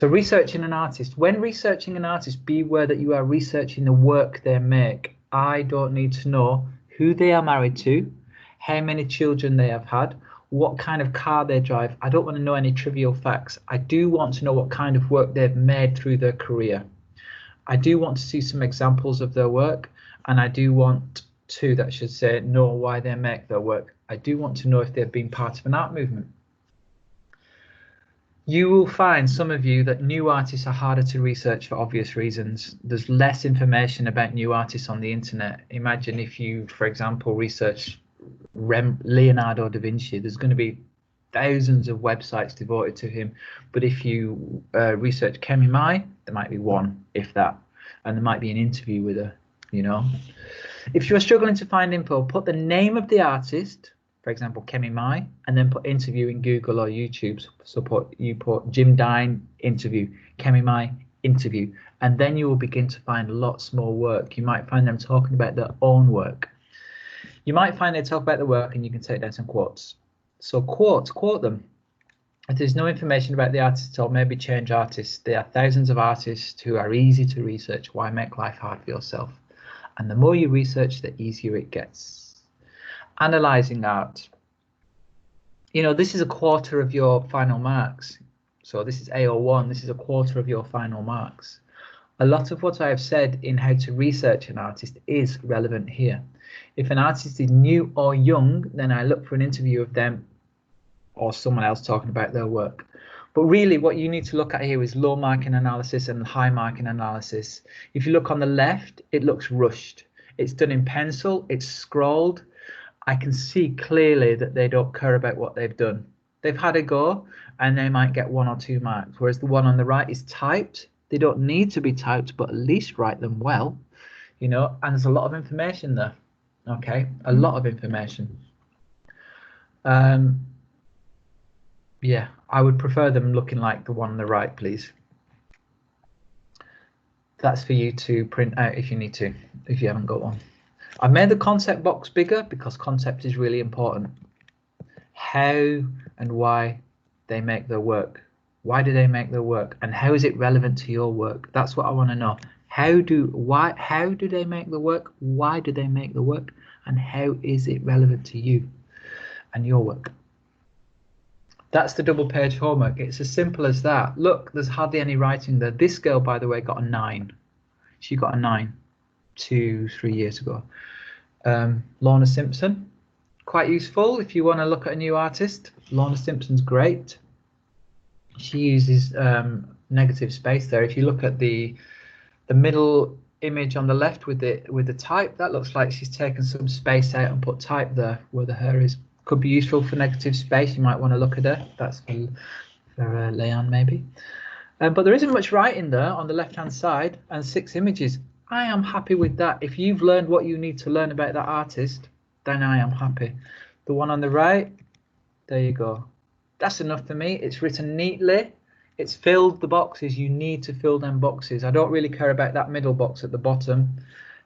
So researching an artist. When researching an artist, be aware that you are researching the work they make. I don't need to know who they are married to, how many children they have had, what kind of car they drive. I don't want to know any trivial facts. I do want to know what kind of work they've made through their career. I do want to see some examples of their work, and I do want to, that should say, know why they make their work. I do want to know if they've been part of an art movement. You will find, some of you, that new artists are harder to research for obvious reasons. There's less information about new artists on the internet. Imagine if you, for example, research Leonardo da Vinci, there's going to be thousands of websites devoted to him. But if you research Kemi Mai, there might be one, if that, and there might be an interview with her, you know. If you're struggling to find info, put the name of the artist, for example, Kemi Mai, and then put interview in Google or YouTube. So you put Jim Dine interview, Kemi Mai interview, and then you will begin to find lots more work. You might find them talking about their own work. You might find they talk about the work and you can take down some quotes. So quote them. If there's no information about the artist at all, maybe change artists. There are thousands of artists who are easy to research. Why make life hard for yourself? And the more you research, the easier it gets. Analysing art. You know, this is a quarter of your final marks. So this is AO1. This is a quarter of your final marks. A lot of what I have said in how to research an artist is relevant here. If an artist is new or young, then I look for an interview of them or someone else talking about their work. But really what you need to look at here is low marking analysis and high marking analysis. If you look on the left, it looks rushed. It's done in pencil, it's scrolled. I can see clearly that they don't care about what they've done. They've had a go and they might get 1 or 2 marks, whereas the one on the right is typed. They don't need to be typed, but at least write them well, you know, and there's a lot of information there. Okay, a lot of information. Yeah, I would prefer them looking like the one on the right, please. That's for you to print out if you need to, if you haven't got one. I've made the concept box bigger because concept is really important. How and why they make their work. Why do they make their work? And how is it relevant to your work? That's what I want to know. How do they make the work? Why do they make the work? And how is it relevant to you and your work? That's the double page homework. It's as simple as that. Look, there's hardly any writing there. This girl, by the way, got a 9. She got a 9 2-3 years ago. Lorna Simpson, quite useful if you want to look at a new artist. Lorna Simpson's great. She uses negative space there. If you look at the middle image on the left with the type, that looks like she's taken some space out and put type there where the hair is. Could be useful for negative space. You might want to look at her. That's for Leanne maybe. But there isn't much writing there on the left hand side and 6 images. I am happy with that. If you've learned what you need to learn about that artist, then I am happy. The one on the right, there you go. That's enough for me. It's written neatly. It's filled the boxes. You need to fill them boxes. I don't really care about that middle box at the bottom.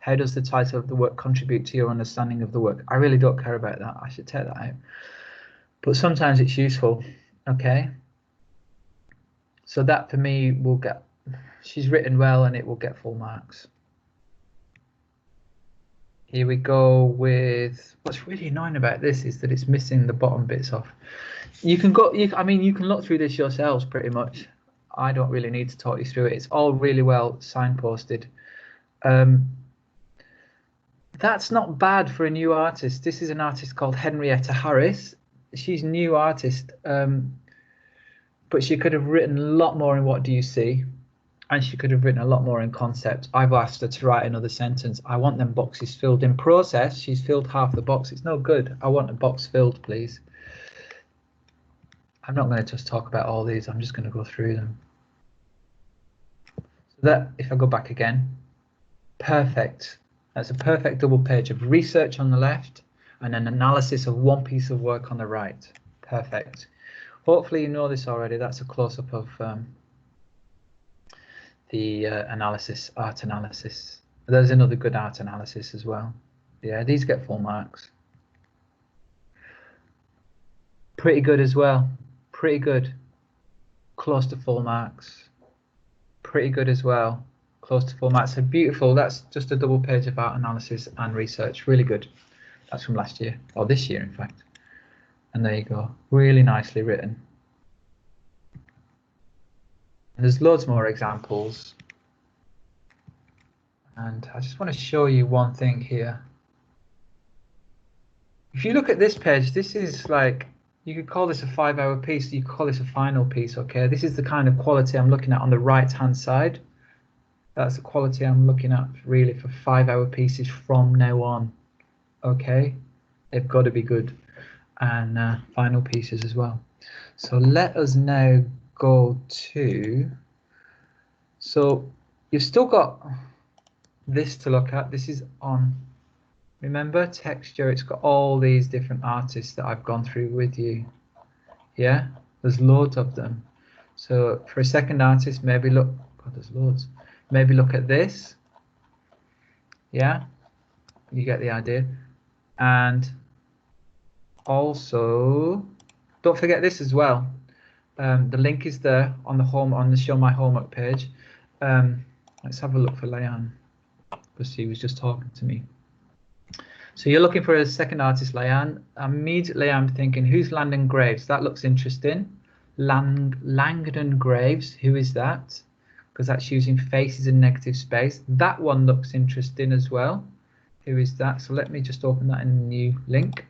How does the title of the work contribute to your understanding of the work? I really don't care about that. I should take that out. But sometimes it's useful. Okay. So that for me will get, she's written well and it will get full marks. Here we go with, what's really annoying about this is that it's missing the bottom bits off. You can go, I mean, you can look through this yourselves pretty much. I don't really need to talk you through it. It's all really well signposted. That's not bad for a new artist. This is an artist called Henrietta Harris. She's a new artist, but she could have written a lot more in What Do You See? And she could have written a lot more in concept. I've asked her to write another sentence. I want them boxes filled. In process, she's filled half the box. It's no good. I want a box filled, please. I'm not going to just talk about all these. I'm just going to go through them. So that, if I go back again, perfect. That's a perfect double page of research on the left and an analysis of one piece of work on the right. Perfect. Hopefully you know this already. That's a close-up of the analysis, art analysis. There's another good art analysis as well. Yeah, these get full marks. Pretty good as well. Pretty good. Close to full marks. pretty good as well, close to full marks. So beautiful. That's just a double page of art analysis and research. Really good. That's from last year, or this year in fact. And there you go, really nicely written. And there's loads more examples. And I just want to show you one thing here. If you look at this page, this is like, you could call this a 5-hour piece, you could call this a final piece, okay? This is the kind of quality I'm looking at on the right-hand side. That's the quality I'm looking at really for 5-hour pieces from now on, okay? They've got to be good. And final pieces as well. So let us now go to, so you've still got this to look at. This is on, remember, texture. It's got all these different artists that I've gone through with you. Yeah, there's loads of them. So for a second artist, maybe look, God, there's loads. Maybe look at this. Yeah, you get the idea. And also, don't forget this as well. The link is there on the home, on the Show My Homework page. Let's have a look for Leanne, because she was just talking to me. So you're looking for a second artist, Leanne. Immediately I'm thinking, who's Langdon Graves? That looks interesting. Langdon Graves, who is that? Because that's using faces and negative space. That one looks interesting as well. Who is that? So let me just open that in a new link.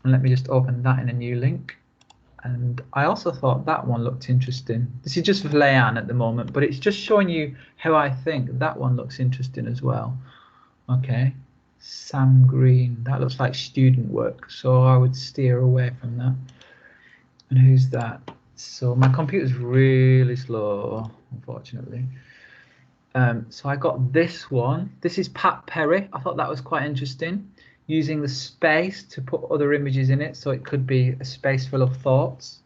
And let me just open that in a new link. And I also thought that one looked interesting. This is just for Leanne at the moment, but it's just showing you how I think that one looks interesting as well. Okay, Sam Green, that looks like student work, so I would steer away from that. And who's that? So my computer's really slow, unfortunately. So I got this one. This is Pat Perry. I thought that was quite interesting, using the space to put other images in it, so it could be a space full of thoughts.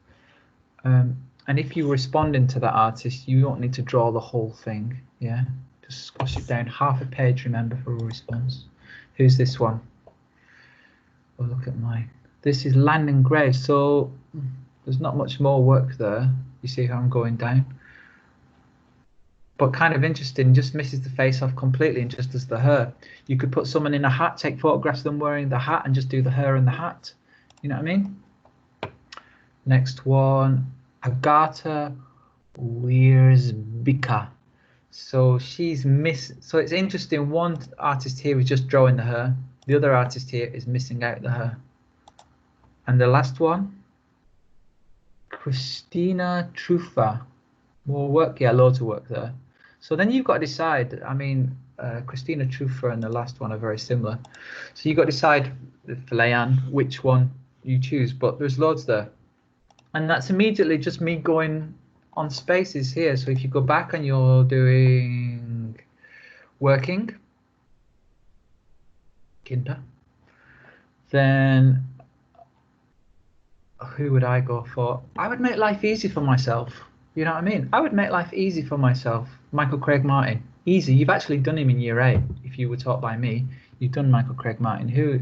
And if you're responding to that artist, you don't need to draw the whole thing. Yeah, just squash it down half a page, remember, for a response. Who's this one? Oh, look at mine. This is Langdon Graves. So there's not much more work there. You see how I'm going down? But kind of interesting, just misses the face off completely and just does the hair. You could put someone in a hat, take photographs of them wearing the hat and just do the hair and the hat. You know what I mean? Next one, Agatha Wierzbicka. So she's so it's interesting, one artist here is just drawing the hair. The other artist here is missing out the hair. And the last one, Christina Trufa. More work, yeah, loads of work there. So then you've got to decide. I mean, Christina Trufa and the last one are very similar. So you've got to decide for Leanne which one you choose, but there's loads there. And that's immediately just me going on spaces here. So if you go back and you're doing working, Kinder, then who would I go for? I would make life easy for myself. You know what I mean? I would make life easy for myself. Michael Craig Martin. Easy. You've actually done him in year 8. If you were taught by me, you've done Michael Craig Martin. Who?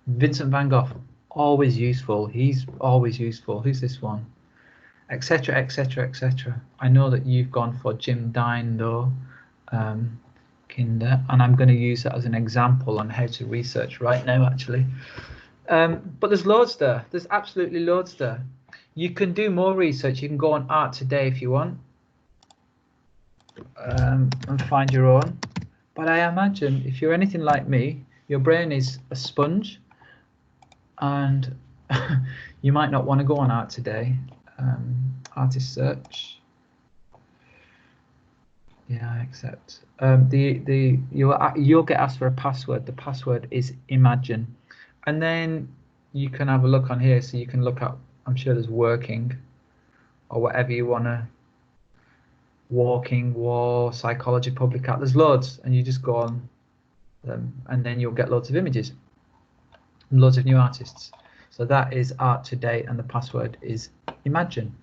Vincent van Gogh. Always useful. He's always useful. Who's this one? Etc. etc. etc. I know that you've gone for Jim Dine though, Kinder, and I'm going to use that as an example on how to research right now actually. But there's loads there. There's absolutely loads there. You can do more research. You can go on Art Today if you want, and find your own. But I imagine if you're anything like me, your brain is a sponge, and you might not want to go on Art Today. Artist search. Yeah, I accept. You'll get asked for a password. The password is imagine, and then you can have a look on here. So you can look up. I'm sure there's working, or whatever you wanna. Walking, war, psychology, public art. There's loads, and you just go on them, and then you'll get loads of images, and loads of new artists. So that is Art Today, and the password is imagine.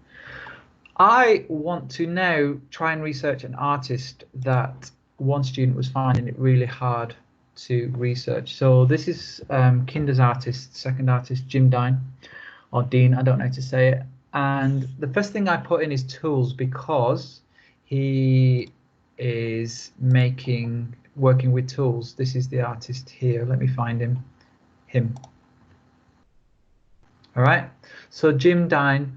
I want to now try and research an artist that one student was finding it really hard to research. So this is Kinder's artist, second artist, Jim Dine, or Dean, I don't know how to say it. And the first thing I put in is tools, because he is working with tools. This is the artist here. Let me find him. All right. So Jim Dine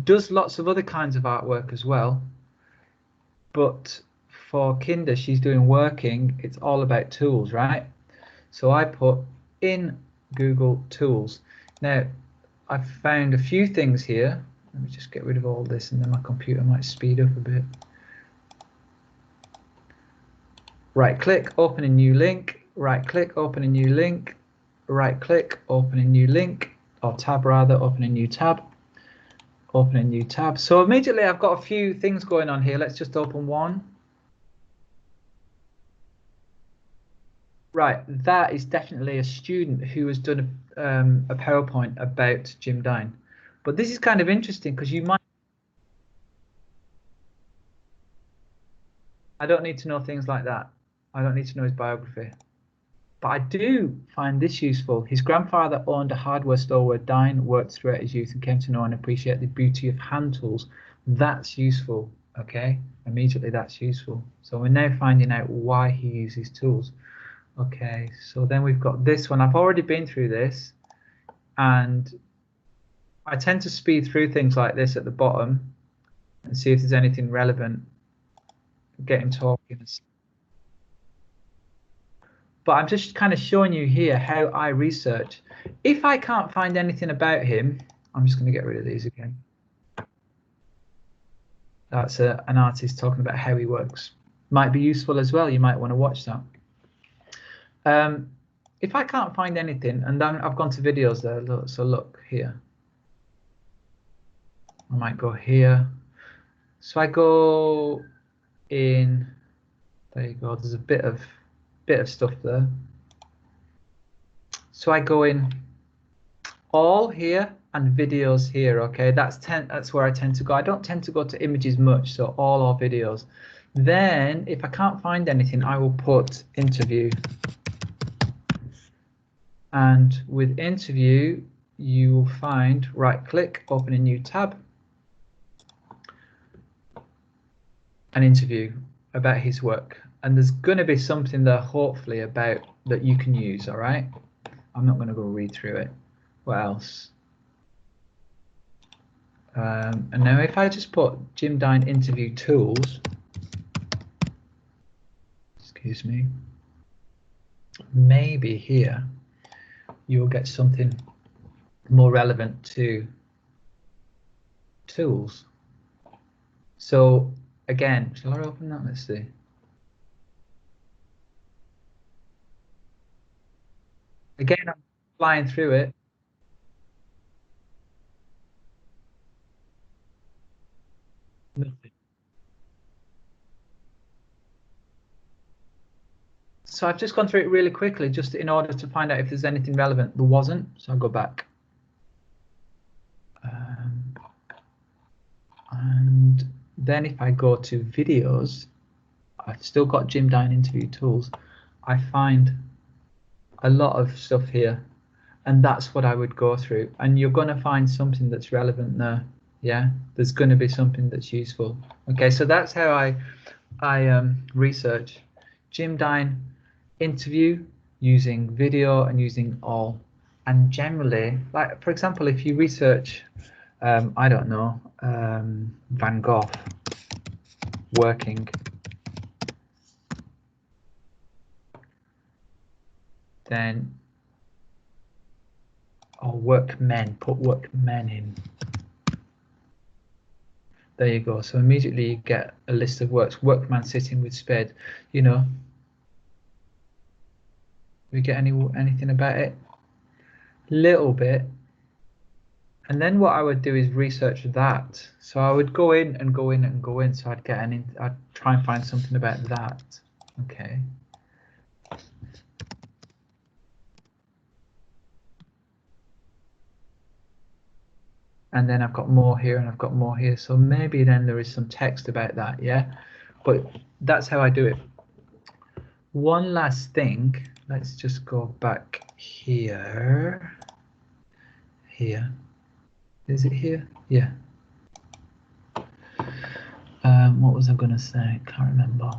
does lots of other kinds of artwork as well, but for Kinder, she's doing working. It's all about tools, right? So I put in Google tools. Now, I've found a few things here. Let me just get rid of all this, and then my computer might speed up a bit. Right click, open a new link. Right click, open a new link. Right click, open a new link, or tab rather, open a new tab. Open a new tab. So immediately I've got a few things going on here. Let's just open one. Right, that is definitely a student who has done a PowerPoint about Jim Dine. But this is kind of interesting because you might. I don't need to know things like that. I don't need to know his biography. But I do find this useful. His grandfather owned a hardware store where Dine worked throughout his youth and came to know and appreciate the beauty of hand tools. That's useful, okay? Immediately that's useful. So we're now finding out why he uses tools. Okay, so then we've got this one. I've already been through this, and I tend to speed through things like this at the bottom and see if there's anything relevant. Get him talking. But I'm just kind of showing you here how I research. If I can't find anything about him, I'm just going to get rid of these again. That's an artist talking about how he works. Might be useful as well. You might want to watch that. If I can't find anything, and then I've gone to videos there, look, so look here. I might go here. So I go in, there you go, there's a bit of stuff there. So I go in all here and videos here, okay? That's where I tend to go. I don't tend to go to images much, so all our videos. Then if I can't find anything, I will put interview. And with interview, you will find, right click, open a new tab, an interview about his work. And there's going to be something there, hopefully, about that you can use, all right? I'm not going to go read through it. What else? And now if I just put Jim Dine interview tools, excuse me, maybe here you'll get something more relevant to tools. So again, shall I open that? Let's see. Again, I'm flying through it. Nothing. So I've just gone through it really quickly just in order to find out if there's anything relevant. There wasn't, so I'll go back. And then if I go to videos, I've still got Jim Dine interview tools. I find a lot of stuff here, and that's what I would go through. And you're going to find something that's relevant there. Yeah, there's going to be something that's useful. Okay, so that's how I research. Jim Dine interview using video and using all. And generally, like for example, if you research, I don't know, Van Gogh working, then, or workmen, put workmen in. There you go. So immediately you get a list of works. Workman sitting with spade. You know, we get anything about it? Little bit. And then what I would do is research that. So I would go in and go in and go in. So I'd try and find something about that. Okay. And then I've got more here and I've got more here. So maybe then there is some text about that, yeah? But that's how I do it. One last thing, let's just go back here. Here. Is it here? Yeah. What was I going to say? Can't remember.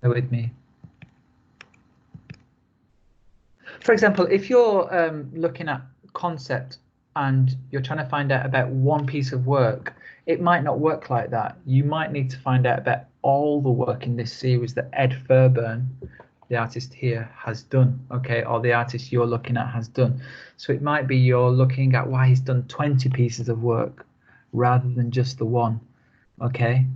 Bear with me. For example, if you're looking at concept and you're trying to find out about one piece of work, it might not work like that. You might need to find out about all the work in this series that Ed Fairbairn, the artist here, has done, okay, or the artist you're looking at has done. So it might be you're looking at why he's done 20 pieces of work rather than just the one, okay.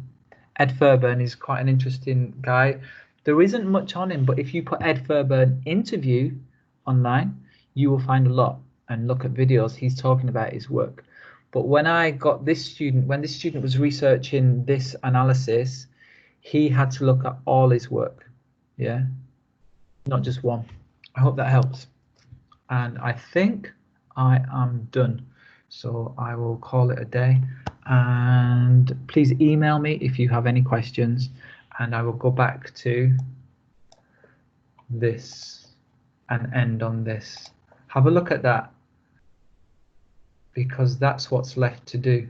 Ed Fairbairn is quite an interesting guy. There isn't much on him, but if you put Ed Fairbairn interview online, you will find a lot, and look at videos, he's talking about his work. But when I got this student, when this student was researching this analysis, he had to look at all his work, yeah, not just one. I hope that helps. And I think I am done. So I will call it a day. And please email me if you have any questions, and I will go back to this and end on this. Have a look at that, because that's what's left to do.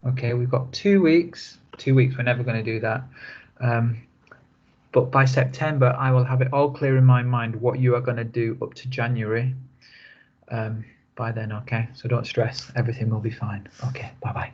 Okay, we've got 2 weeks. 2 weeks, we're never going to do that. But by September, I will have it all clear in my mind what you are going to do up to January. By then, okay? So don't stress, everything will be fine. Okay, bye-bye.